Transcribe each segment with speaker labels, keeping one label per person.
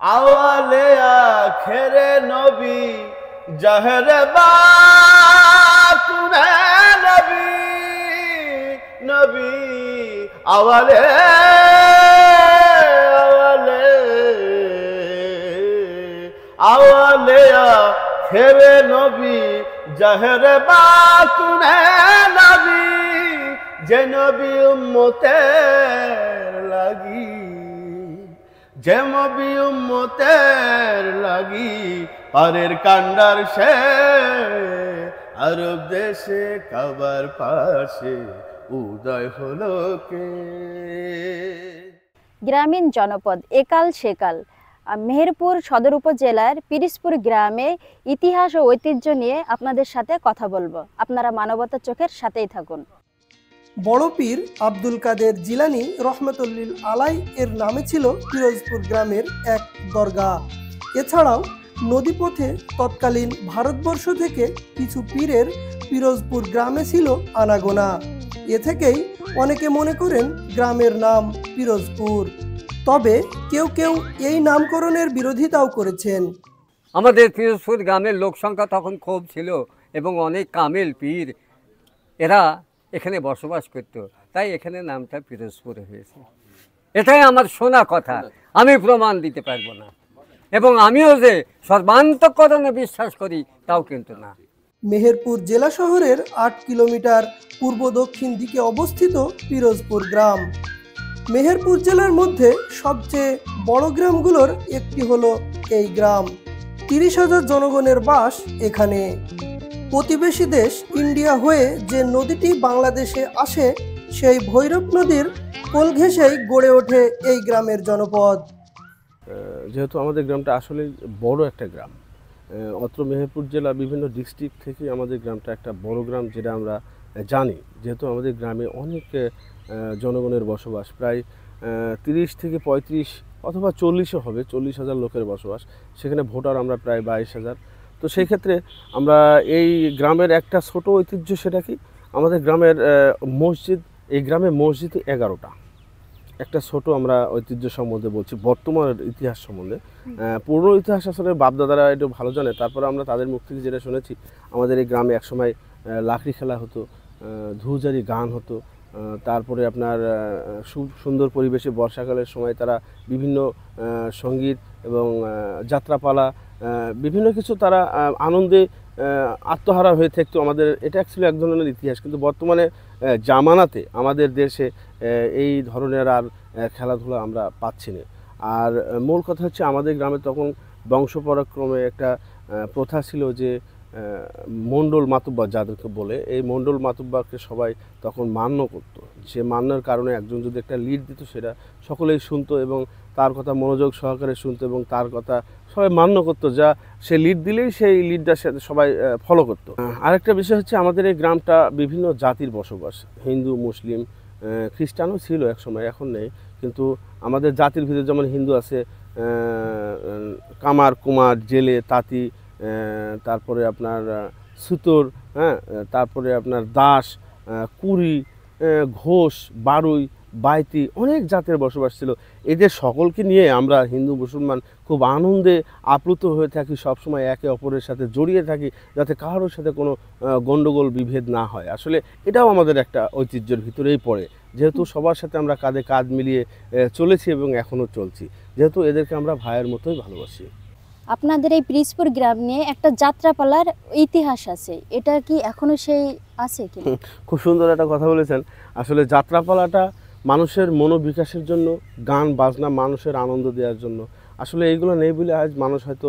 Speaker 1: আওয়ালে আখেরে নবী জাহরে বাতুনে নবী নবী আওয়ালে আওয়ালে আওয়ালে আখেরে নবী জাহরে বাতুনে নবী যে নবী উম্মতের লাগি যে নবী উম্মতের লাগি পারের কান্ডার সে আরব দেশে কাবার পাশে উদয় হলো কে।
Speaker 2: গ্রামীণ জনপদ একাল সেকাল মেহেরপুর সদর উপজেলার পিরিজপুর গ্রামে ইতিহাস ও ঐতিহ্য নিয়ে আপনাদের সাথে কথা বলবো। আপনারা মানবতা চোখের সাথেই থাকুন।
Speaker 3: বড় পীর আব্দুল কাদের জিলানী রহমতুল্লিল আলাই এর নামে ছিল পিরোজপুর গ্রামের এক দরগা। এছাড়াও নদীপথে তৎকালীন ভারতবর্ষ থেকে কিছু পীরের পিরোজপুর গ্রামে ছিল আনাগোনা। এ থেকেই অনেকে মনে করেন গ্রামের নাম পিরোজপুর। তবে কেউ কেউ এই নামকরণের বিরোধিতাও করেছেন।
Speaker 4: আমাদের পিরোজপুর গ্রামের লোক সংখ্যা তখন খুব ছিল এবং অনেক কামেল পীর এরা এখানে বসবাস করত, তাই এখানে নামটা পিরোজপুর হয়েছে। এটাই আমার শোনা কথা, আমি প্রমাণ দিতে পারবো না এবং আমিও যে সর্বান্তঃকরণে বিশ্বাস করি তাও কিন্তু না।
Speaker 3: মেহেরপুর জেলা শহরের ৮ কিলোমিটার পূর্ব দক্ষিণ দিকে অবস্থিত পিরোজপুর গ্রাম মেহেরপুর জেলার মধ্যে সবচেয়ে বড় গ্রামগুলোর একটি হলো এই গ্রাম। ৩০,০০০ জনগণের বাস এখানে। প্রতিবেশী দেশ ইন্ডিয়া হয়ে যে নদীটি বাংলাদেশে আসে সেই ভৈরব নদীর কোল ঘেঁষেই গড়ে ওঠে এই গ্রামের জনপদ।
Speaker 1: যেহেতু আমাদের গ্রামটা আসলে বড় একটা গ্রাম, অত্র মেহেরপুর জেলা বিভিন্ন ডিস্ট্রিক্ট থেকে আমাদের গ্রামটা একটা বড় গ্রাম যেটা আমরা জানি। যেহেতু আমাদের গ্রামে অনেক জনগণের বসবাস, প্রায় ৩০ থেকে ৩৫ অথবা ৪০ও হবে, ৪০,০০০ লোকের বসবাস। সেখানে ভোটার আমরা প্রায় ২২,০০০। তো সেই ক্ষেত্রে আমরা এই গ্রামের একটা ছোট ঐতিহ্য, সেটা কি আমাদের গ্রামের মসজিদ, এই গ্রামে মসজিদ 11টা। একটা ছোট আমরা ঐতিহ্য সম্বন্ধে বলছি, বর্তমানের ইতিহাস সম্বন্ধে। পুরনো ইতিহাস আসলে বাপদাদারা একটু ভালো জানে, তারপরে আমরা তাদের মুখ থেকে যেটা শুনেছি, আমাদের এই গ্রামে একসময় লাকড়ি খেলা হতো, ধুজারি গান হতো, তারপরে আপনার সুন্দর পরিবেশে বর্ষাকালের সময় তারা বিভিন্ন সঙ্গীত এবং যাত্রাপালা বিভিন্ন কিছু তারা আনন্দে আত্মহারা হয়ে থাকতো। আমাদের এটা অ্যাকচুয়ালি এক ধরনের ইতিহাস, কিন্তু বর্তমানে জামানাতে আমাদের দেশে এই ধরনের আর খেলাধুলা আমরা পাচ্ছি না। আর মূল কথা হচ্ছে আমাদের গ্রামে তখন বংশপরাক্রমে একটা প্রথা ছিল যে মণ্ডল মাতুব্বা যাদেরকে বলে, এই মণ্ডল মাতুব্বাকে সবাই তখন মান্য করত। সে মান্যর কারণে একজন যদি একটা লিড দিত সেটা সকলেই শুনতো এবং তার কথা মনোযোগ সহকারে শুনতো এবং তার কথা সবাই মান্য করতো, যা সে লিড দিলেই সেই লিডটার সাথে সবাই ফলো করতো। আরেকটা বিষয় হচ্ছে আমাদের এই গ্রামটা বিভিন্ন জাতির বসবাস, হিন্দু, মুসলিম, খ্রিস্টানও ছিল এক সময়, এখন নেই। কিন্তু আমাদের জাতির ভিতরে যেমন হিন্দু আছে, কামার, কুমার, জেলে, তাঁতি, তারপরে আপনার সুতোর, তারপরে আপনার দাস, কুড়ি, ঘোষ, বারুই, বাইতি, অনেক জাতের বসবাস ছিল। এদের সকলকে নিয়ে আমরা হিন্দু মুসলমান খুব আনন্দে আপ্লুত হয়ে থাকি, সবসময় একে অপরের সাথে জড়িয়ে থাকি, যাতে কারোর সাথে কোনো গণ্ডগোল বিভেদ না হয়। আসলে এটাও আমাদের একটা ঐতিহ্যের ভিতরেই পড়ে, যেহেতু সবার সাথে আমরা কাঁধে কাঁধ মিলিয়ে চলেছি এবং এখনও চলছি, যেহেতু এদেরকে আমরা ভাইয়ের মতোই ভালোবাসি।
Speaker 2: আপনাদের এই পিরোজপুর গ্রাম নিয়ে একটা যাত্রাপালার ইতিহাস আছে, এটা কি এখনো সেই আছে কি?
Speaker 1: খুব সুন্দর একটা কথা বলেছেন। আসলে যাত্রাপালাটা মানুষের মনোবিকাশের জন্য, গান বাজনা মানুষের আনন্দ দেওয়ার জন্য। আসলে এইগুলো নেই বলে আজ মানুষ হয়তো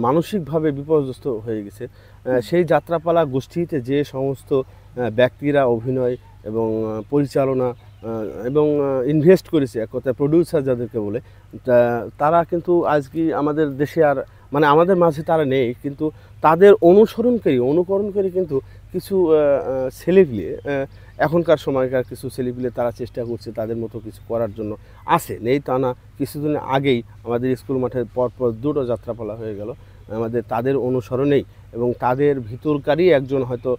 Speaker 1: মানসিকভাবে বিপর্যস্ত হয়ে গেছে। সেই যাত্রাপালা গোষ্ঠীতে যে সমস্ত ব্যক্তিরা অভিনয় এবং পরিচালনা এবং ইনভেস্ট করেছে, এক কথায় প্রডিউসার যাদেরকে বলে, তারা কিন্তু আজকে আমাদের দেশে আর মানে আমাদের মাঝে তারা নেই, কিন্তু তাদের অনুকরণকারী কিন্তু কিছু ছেলেপিলে, এখনকার সময়কার কিছু ছেলেপিলে তারা চেষ্টা করছে তাদের মতো কিছু করার জন্য। আছে, নেই তা না। কিছুদিন আগেই আমাদের স্কুল মাঠে পরপর 2টো যাত্রাপালা হয়ে গেল আমাদের তাদের অনুসরণেই, এবং তাদের ভিতরকারই একজন হয়তো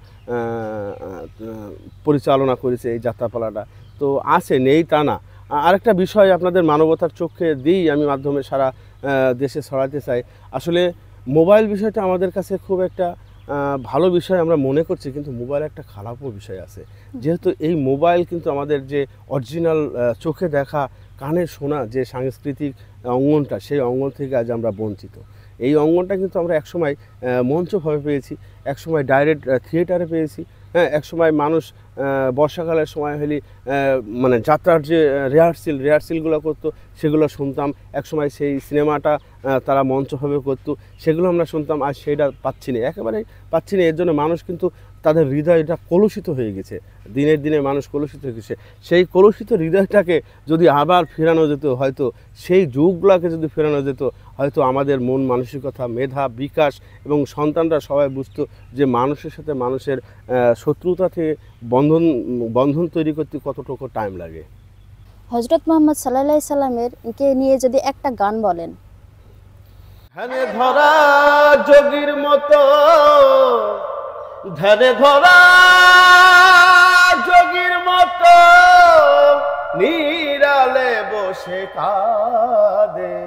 Speaker 1: পরিচালনা করেছে এই যাত্রাপালাটা। তো আছে, নেই তা না। আরেকটা বিষয় আপনাদের মানবতার চোখে দিয়েই আমি মাধ্যমে সারা দেশে ছড়াতে চাই। আসলে মোবাইল বিষয়টা আমাদের কাছে খুব একটা ভালো বিষয় আমরা মনে করছি, কিন্তু মোবাইল একটা খারাপও বিষয় আছে। যেহেতু এই মোবাইল কিন্তু আমাদের যে অরিজিনাল চোখে দেখা কানে শোনা যে সাংস্কৃতিক অঙ্গনটা, সেই অঙ্গন থেকে আজ আমরা বঞ্চিত। এই অঙ্গনটা কিন্তু আমরা একসময় মঞ্চভাবে পেয়েছি, একসময় ডাইরেক্ট থিয়েটারে পেয়েছি, হ্যাঁ, একসময় মানুষ বর্ষাকালের সময় হলে মানে যাত্রার যে রিহার্সেলগুলো করতো সেগুলো শুনতাম। একসময় সেই সিনেমাটা তারা মঞ্চভাবে করতো, সেগুলো আমরা শুনতাম। আর সেইটা পাচ্ছি না, একেবারেই পাচ্ছি না। এর জন্য মানুষ কিন্তু তাদের হৃদয়টা কলুষিত হয়ে গেছে, দিনের দিনে মানুষ কলুষিত হয়ে গেছে। সেই কলুষিত হৃদয়টাকে যদি আবার ফেরানো যেত, হয়তো সেই যুগগুলোকে যদি ফেরানো যেত, হয়তো আমাদের মন মানসিকতা, মেধা, বিকাশ এবং সন্তানরা সবাই বুঝতো যে মানুষের সাথে মানুষের শত্রুতা থেকে বন্ধন তৈরি করতে কতটুকু টাইম লাগে।
Speaker 2: হজরত মোহাম্মদ সাল্লাল্লাহু আলাইহি সাল্লামের কে নিয়ে যদি একটা গান বলেন।
Speaker 1: ধ্যানে ধরা যোগীর মতো, ধ্যানে ধরা যোগীর মতো নিরালে বসে কাঁদে,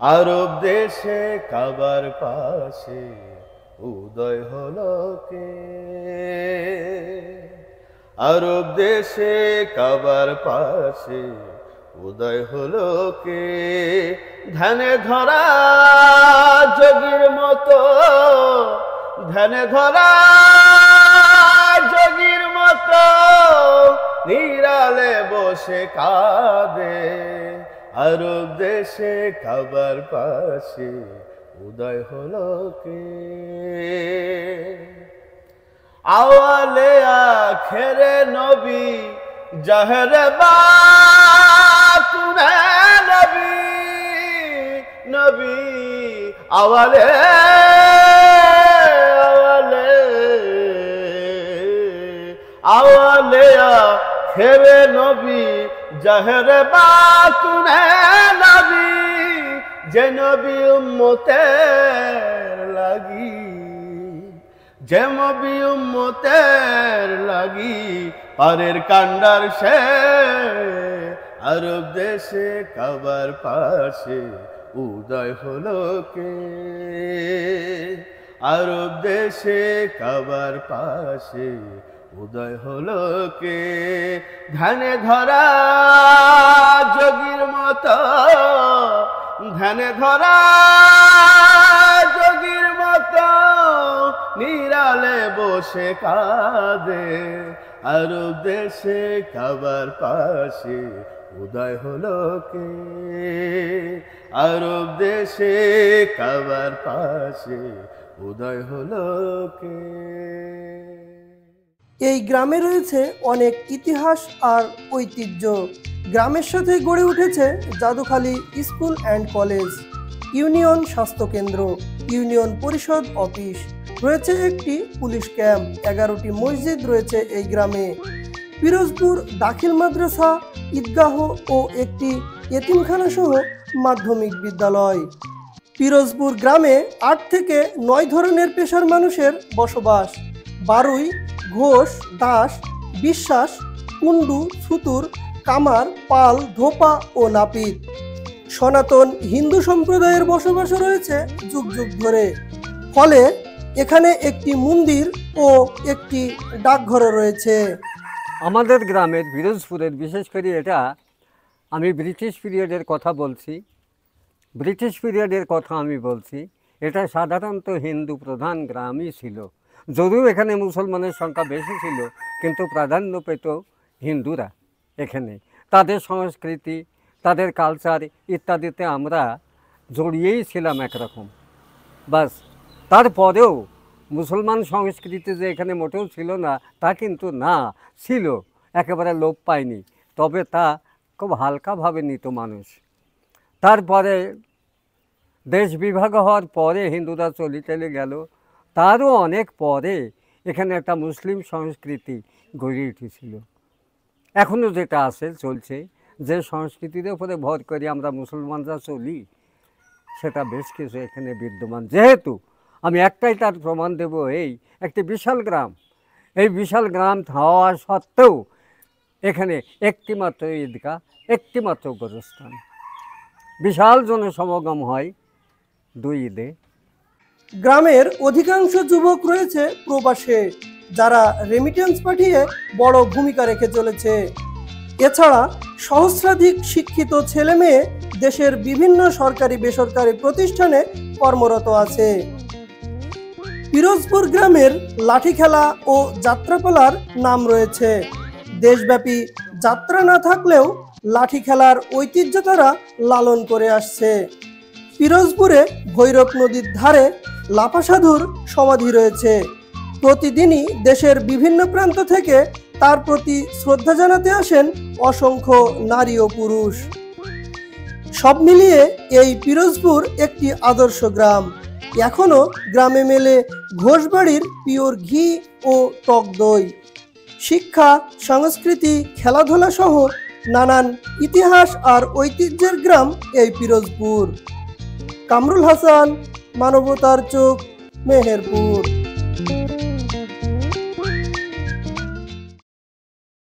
Speaker 1: আরব দেশে কাবার পাশে উদয় হলো কে, আরব দেশে কাবার পাশে উদয় হলো কে, ধ্যানে ধরা যোগীর মতো, ধ্যানে ধরা যোগীর মতো নিরালে বসে কাঁদে, আরব দেশে কাবার পাশে উদয় হলো কে। আওয়ালে আখেরে নবী জাহরে বাতুনে নবী, নবী আওয়ালে আওয়ালে আওয়ালে আখেরে নবী জাহরে বাতুনে নবী, যে নবী উম্মতের লাগি, যে নবী উম্মতের লাগি পারের কান্ডার সে, আরব দেশে কাবার পাশে উদয় হলো কে, আরব দেশে কাবার পাশে উদয় হলো কে, ধ্যানে ধরা যোগীর মতো, ধ্যানে ধরা যোগীর মতো নিরালে বসে কাঁদে, আরব দেশে কাবার পাশে উদয় হলো কে, আরব দেশে কাবার পাশে উদয় হলো কে।
Speaker 3: এই গ্রামে রয়েছে অনেক ইতিহাস আর ঐতিহ্য। গ্রামের সাথে গড়ে উঠেছে জাদুখালী স্কুল অ্যান্ড কলেজ, ইউনিয়ন স্বাস্থ্যকেন্দ্র, ইউনিয়ন পরিষদ অফিস, রয়েছে একটি পুলিশ ক্যাম্প, 11টি মসজিদ রয়েছে এই গ্রামে, পিরোজপুর দাখিল মাদ্রাসা, ঈদগাহ ও একটি এতিমখানা সহ মাধ্যমিক বিদ্যালয়। পিরোজপুর গ্রামে 8 থেকে 9 ধরনের পেশার মানুষের বসবাস। বারুই, ঘোষ, দাস, বিশ্বাস, কুণ্ডু, ছুতুর, কামার, পাল, ধোপা ও নাপিত। সনাতন হিন্দু সম্প্রদায়ের বসবাস রয়েছে যুগ যুগ ধরে, ফলে এখানে একটি মন্দির ও একটি ডাকঘর রয়েছে।
Speaker 4: আমাদের গ্রামের পিরোজপুরের বিশেষ করে এটা আমি ব্রিটিশ পিরিয়ডের কথা বলছি, ব্রিটিশ পিরিয়ডের কথা আমি বলছি। এটা সাধারণত হিন্দু প্রধান গ্রামই ছিল, যদিও এখানে মুসলমানের সংখ্যা বেশি ছিল, কিন্তু প্রাধান্য পেত হিন্দুরা। এখানে তাদের সংস্কৃতি, তাদের কালচার ইত্যাদিতে আমরা জড়িয়েই ছিলাম একরকম। বাস, তারপরেও মুসলমান সংস্কৃতি যে এখানে মোটেও ছিল না তা কিন্তু না, ছিল, একেবারে লোপ পায়নি, তবে তা খুব হালকাভাবে নিত মানুষ। তারপরে দেশ বিভাগ হওয়ার পরে হিন্দুরা চলে গেল, তারও অনেক পরে এখানে একটা মুসলিম সংস্কৃতি গড়ে উঠেছিল। এখনও যেটা আছে, চলছে, যে সংস্কৃতির উপরে ভর করে আমরা মুসলমানরা চলি, সেটা বেশ কিছু এখানে বিদ্যমান। যেহেতু আমি একটাই তার প্রমাণ দেব, এই একটি বিশাল গ্রাম, এই বিশাল গ্রাম হওয়া সত্ত্বেও এখানে একটিমাত্র ঈদগাহ, একটিমাত্র গোরস্থান, বিশাল জনসমাগম হয় 2 ঈদে।
Speaker 3: গ্রামের অধিকাংশ যুবক রয়েছে প্রবাসে, যারা রেমিটেন্স পাঠিয়ে বড় ভূমিকা রেখে চলেছে। এছাড়া সহস্রাধিক শিক্ষিত ছেলে মেয়ে দেশের বিভিন্ন সরকারি বেসরকারি প্রতিষ্ঠানে কর্মরত আছে। পিরোজপুর গ্রামের লাঠি খেলা ও যাত্রাপালার নাম রয়েছে। দেশব্যাপী যাত্রা না থাকলেও লাঠি খেলার ঐতিহ্য তারা লালন করে আসছে। পিরোজপুরে ভৈরব নদীর ধারে লাপা সাধুর সমাধি রয়েছে। প্রতিদিনই দেশের বিভিন্ন প্রান্ত থেকে তার প্রতি শ্রদ্ধা জানাতে আসেন অসংখ্য নারী ও পুরুষ। সব মিলিয়ে এই পিরোজপুর একটি আদর্শ গ্রাম। এখনো গ্রামে মেলে ঘোষবাড়ির পিওর ঘি ও টক দই। শিক্ষা, সংস্কৃতি, খেলাধুলা সহ নানান ইতিহাস আর ঐতিহ্যের গ্রাম এই পিরোজপুর। কামরুল হাসান, মানবতার চোখ, মেহেরপুর।